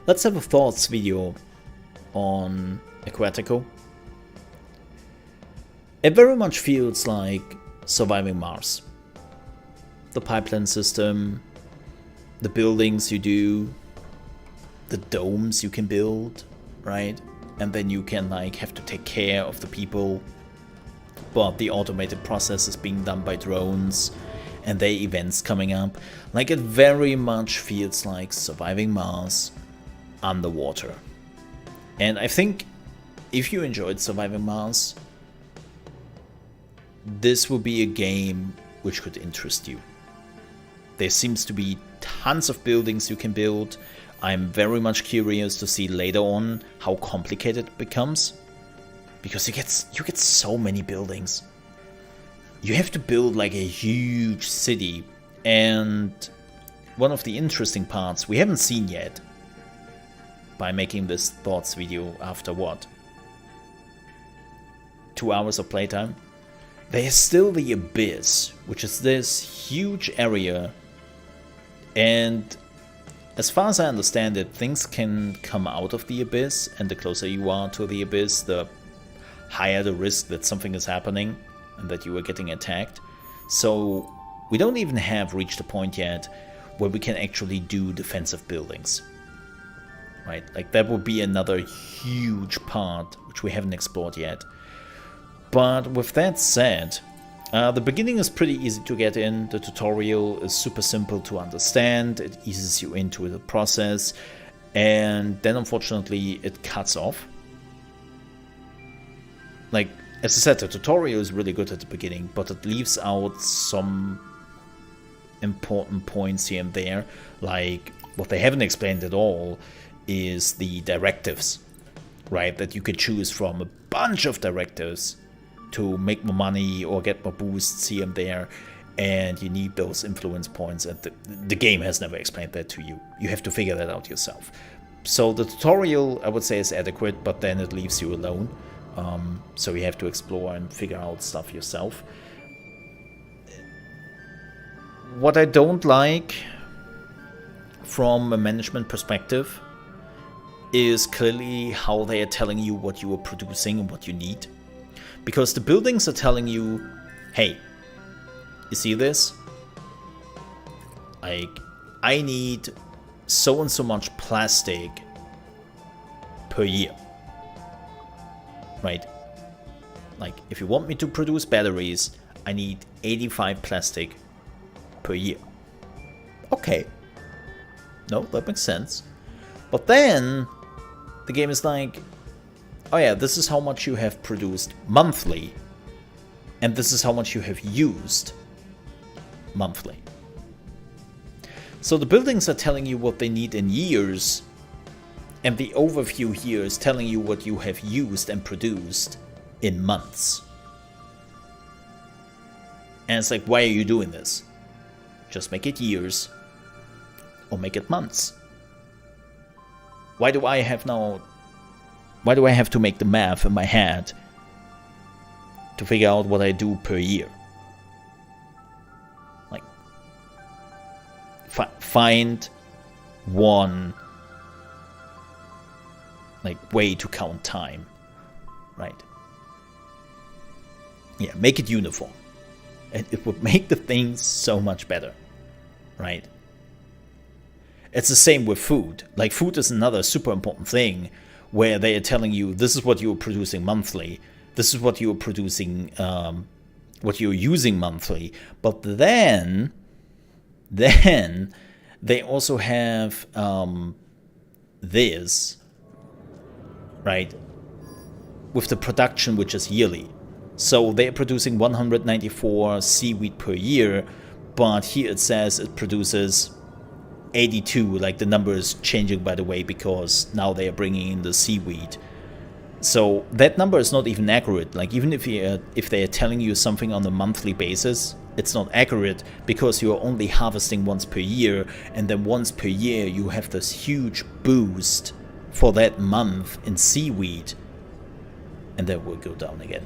Let's have a thoughts video on AQUATICO. It very much feels like surviving Mars. The pipeline system, the buildings you do, the domes you can build, right? And then you can have to take care of the people, but the automated process is being done by drones and there are events coming up. Like, it very much feels like surviving Mars underwater. And I think if you enjoyed surviving Mars, this will be a game which could interest you. There seems to be tons of buildings you can build. I'm very much curious to see later on how complicated it becomes, because you get so many buildings. You have to build like a huge city, and one of the interesting parts we haven't seen yet by making this thoughts video after what? 2 hours of playtime? There's still the Abyss, which is this huge area, and as far as I understand it, things can come out of the Abyss, and the closer you are to the Abyss, the higher the risk that something is happening and that you are getting attacked. So we don't even have reached a point yet where we can actually do defensive buildings. Right? Like, that would be another huge part which we haven't explored yet. But with that said, the beginning is pretty easy to get in. The tutorial is super simple to understand. It eases you into the process, and then unfortunately it cuts off. Like, as I said, the tutorial is really good at the beginning, but it leaves out some important points here and there. Like, what they haven't explained at all is the directives, right? That you could choose from a bunch of directives to make more money or get more boosts here and there, and you need those influence points, and the game has never explained that to you. You have to figure that out yourself. So the tutorial, I would say, is adequate, but then it leaves you alone. So you have to explore and figure out stuff yourself. What I don't like from a management perspective is clearly how they are telling you what you are producing and what you need. Because the buildings are telling you, hey, you see this? Like, I need so and so much plastic per year. Right? Like, if you want me to produce batteries, I need 85 plastic per year. Okay. No, that makes sense. But then the game is like, oh yeah, this is how much you have produced monthly, and this is how much you have used monthly. So the buildings are telling you what they need in years, and the overview here is telling you what you have used and produced in months. And it's like, why are you doing this? Just make it years, or make it months. Why do I have to make the math in my head to figure out what I do per year? Like, find one way to count time, right? Yeah, make it uniform, and it would make the things so much better, right? It's the same with food. Like, food is another super important thing, where they are telling you this is what you are producing monthly, this is what you are producing, what you're using monthly. But then they also have this, right, with the production, which is yearly. So they're producing 194 seaweed per year, but here it says it produces 82, like the number is changing, by the way, because now they are bringing in the seaweed. So that number is not even accurate. Like, even if they are telling you something on a monthly basis, it's not accurate, because you are only harvesting once per year, and then once per year you have this huge boost for that month in seaweed, and then we'll go down again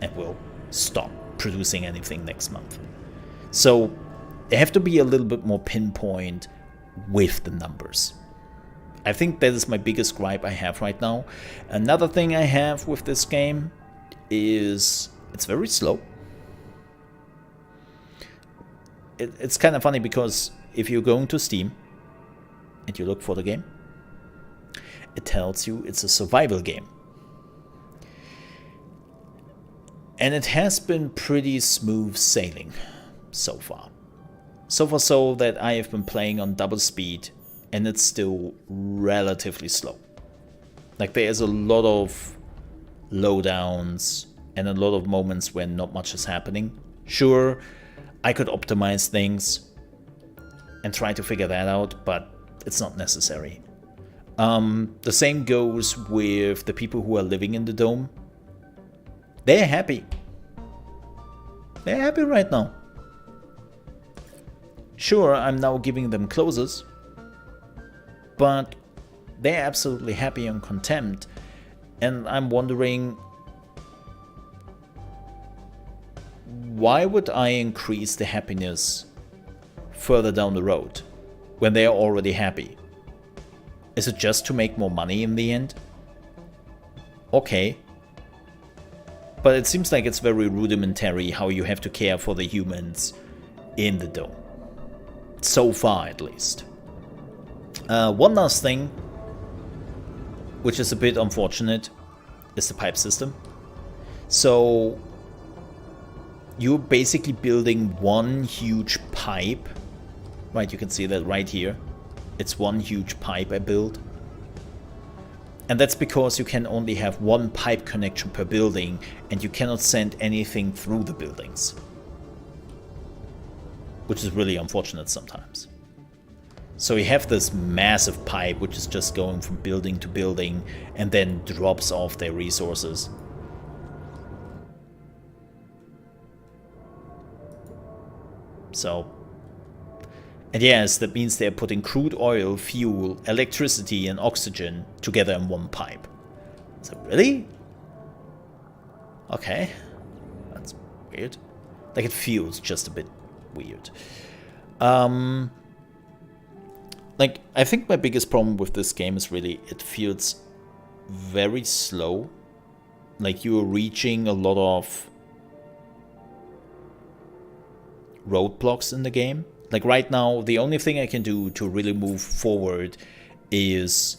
and we'll stop producing anything next month. So they have to be a little bit more pinpoint with the numbers. I think that is my biggest gripe I have right now. Another thing I have with this game is it's very slow. It's kind of funny because if you're going to Steam and you look for the game, it tells you it's a survival game. And it has been pretty smooth sailing so far. So far so that I have been playing on double speed and it's still relatively slow. Like there is a lot of lowdowns and a lot of moments when not much is happening. Sure, I could optimize things and try to figure that out, but it's not necessary. The same goes with the people who are living in the dome. They're happy. They're happy right now. Sure, I'm now giving them closes, but they're absolutely happy and content. And I'm wondering, why would I increase the happiness further down the road when they are already happy? Is it just to make more money in the end? Okay. But it seems like it's very rudimentary how you have to care for the humans in the dome. So far, at least. One last thing, which is a bit unfortunate, is the pipe system. So you're basically building one huge pipe. Right, you can see that right here. It's one huge pipe I built. And that's because you can only have one pipe connection per building and you cannot send anything through the buildings. Which is really unfortunate sometimes. So you have this massive pipe which is just going from building to building and then drops off their resources. So, and yes, that means they're putting crude oil, fuel, electricity and oxygen together in one pipe. So really? Okay. That's weird. Like it feels just a bit weird. Like I think my biggest problem with this game is really it feels very slow. Like you're reaching a lot of roadblocks in the game. Like right now, the only thing I can do to really move forward is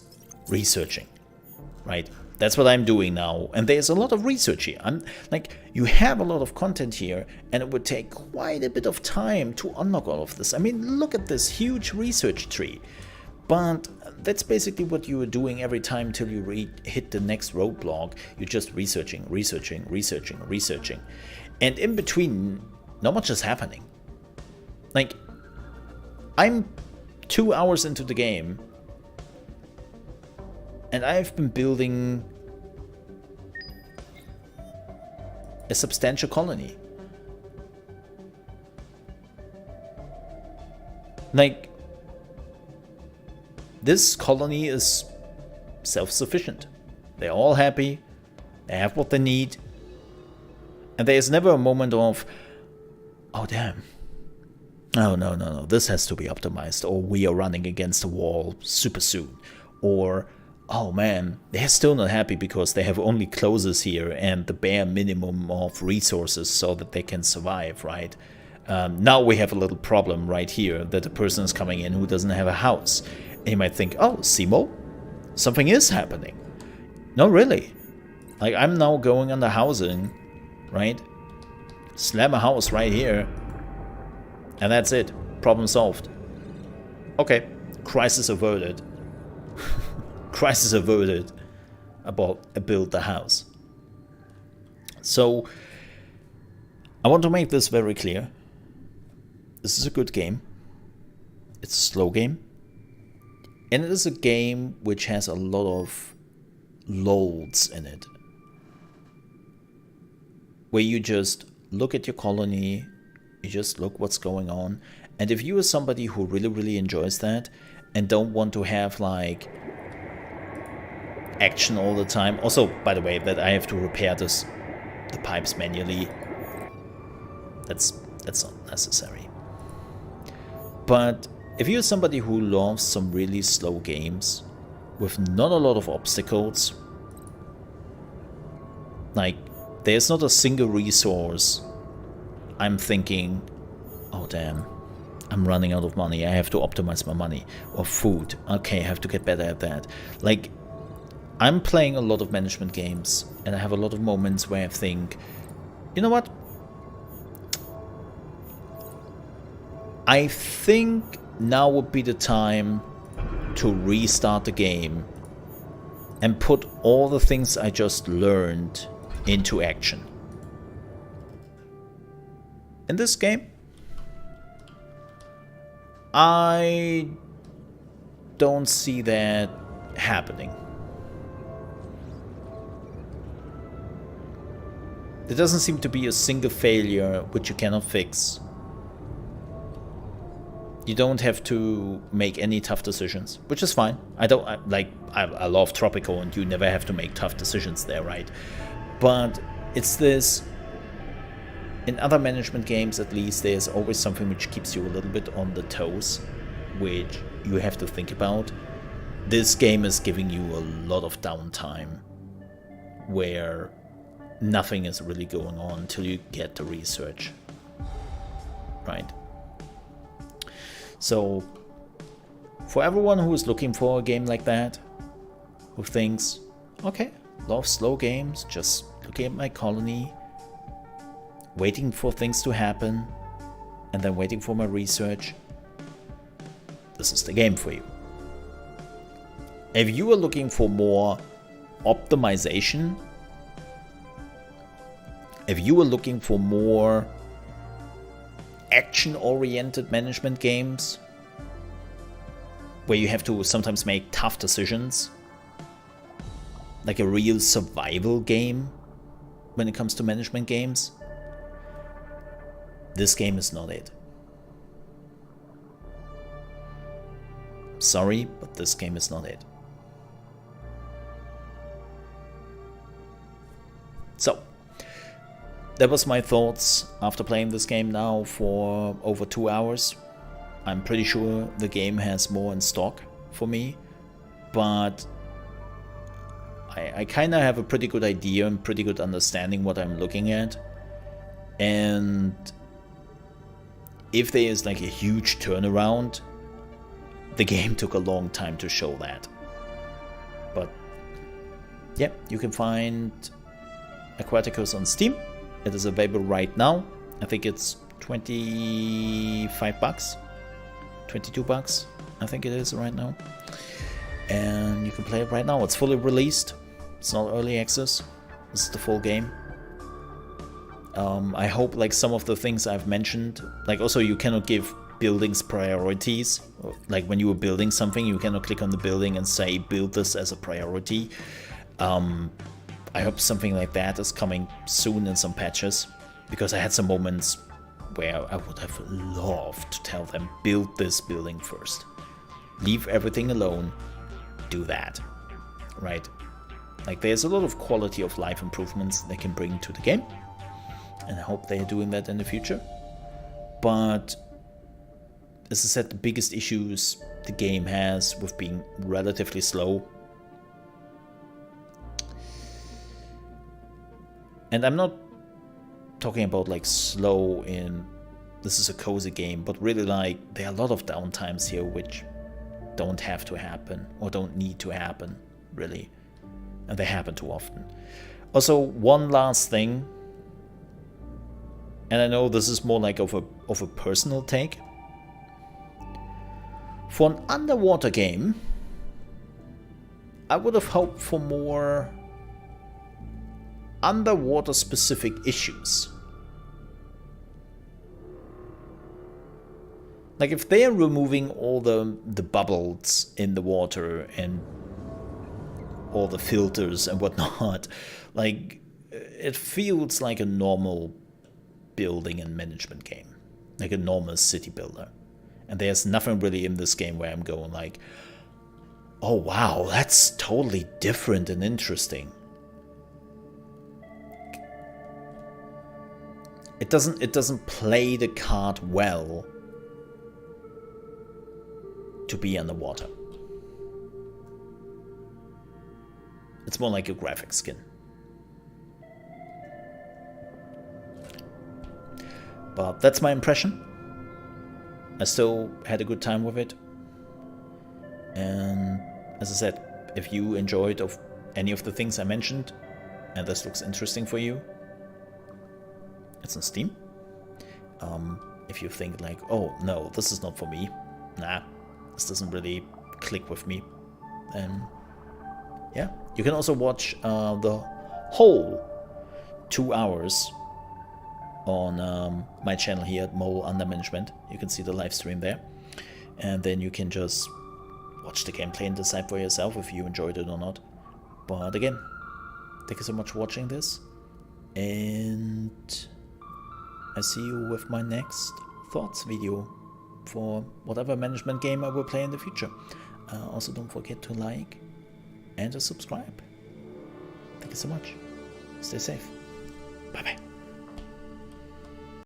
researching, right? That's what I'm doing now. And there's a lot of research here. I'm like, you have a lot of content here and it would take quite a bit of time to unlock all of this. I mean, look at this huge research tree. But that's basically what you are doing every time till you hit the next roadblock. You're just researching, researching, researching, researching. And in between, not much is happening. Like, I'm 2 hours into the game and I've been building a substantial colony. Like, this colony is self-sufficient. They're all happy, they have what they need, and there's never a moment of, oh damn, oh no, this has to be optimized, or we are running against a wall super soon, or oh man, they're still not happy because they have only closes here and the bare minimum of resources so that they can survive, right? Now we have a little problem right here that the person is coming in who doesn't have a house. And you might think, oh, Simo, something is happening. No, really. Like, I'm now going under housing, right? Slam a house right here. And that's it. Problem solved. Okay. Crisis averted. Crisis averted. Build the house. So, I want to make this very clear. This is a good game. It's a slow game. And it is a game which has a lot of lulls in it. Where you just look at your colony, you just look what's going on. And if you are somebody who really enjoys that and don't want to have like action all the time. Also, by the way, that I have to repair the pipes manually. That's not necessary. But if you're somebody who loves some really slow games, with not a lot of obstacles. Like, there's not a single resource I'm thinking, oh damn, I'm running out of money, I have to optimize my money. Or food, okay, I have to get better at that. Like, I'm playing a lot of management games, and I have a lot of moments where I think, you know what? I think now would be the time to restart the game and put all the things I just learned into action. In this game, I don't see that happening. There doesn't seem to be a single failure which you cannot fix. You don't have to make any tough decisions, which is fine. I love Tropico, and you never have to make tough decisions there, right? But it's this, in other management games at least, there's always something which keeps you a little bit on the toes, which you have to think about. This game is giving you a lot of downtime, where nothing is really going on until you get the research, right? So, for everyone who is looking for a game like that, who thinks, okay, love slow games, just looking at my colony, waiting for things to happen, and then waiting for my research, this is the game for you. If you are looking for more optimization, if you are looking for more action-oriented management games, where you have to sometimes make tough decisions, like a real survival game when it comes to management games, this game is not it. Sorry, but this game is not it. So, that was my thoughts after playing this game now for over 2 hours. I'm pretty sure the game has more in stock for me, but I kind of have a pretty good idea and pretty good understanding what I'm looking at. And if there is like a huge turnaround, the game took a long time to show that. But yeah, you can find AQUATICO on Steam. It is available right now. I think it's 25 bucks, 22 bucks. I think it is right now. And you can play it right now. It's fully released. It's not early access. This is the full game. I hope like some of the things I've mentioned, like also you cannot give buildings priorities. Like when you are building something, you cannot click on the building and say build this as a priority. I hope something like that is coming soon in some patches, because I had some moments where I would have loved to tell them build this building first. Leave everything alone, do that, right? Like there's a lot of quality of life improvements they can bring to the game, and I hope they're doing that in the future. But as I said, the biggest issues the game has with being relatively slow. And I'm not talking about like slow in this is a cozy game, but really like there are a lot of downtimes here which don't have to happen or don't need to happen, really. And they happen too often. Also, one last thing, and I know this is more like of a personal take. For an underwater game, I would have hoped for more underwater specific issues. Like if they're removing all the bubbles in the water and all the filters and whatnot, like it feels like a normal building and management game, like a normal city builder. And there's nothing really in this game where I'm going like, oh wow, that's totally different and interesting. It doesn't play the card well to be underwater. It's more like a graphic skin. But that's my impression. I still had a good time with it. And as I said, if you enjoyed of any of the things I mentioned, and this looks interesting for you, it's on Steam. If you think like, oh no, this is not for me, nah, this doesn't really click with me, then yeah, you can also watch the whole 2 hours on my channel here at Mo Under Management. You can see the live stream there, and then you can just watch the gameplay and decide for yourself if you enjoyed it or not. But again, thank you so much for watching this, and I see you with my next thoughts video for whatever management game I will play in the future. Also, don't forget to like and to subscribe. Thank you so much. Stay safe. Bye bye.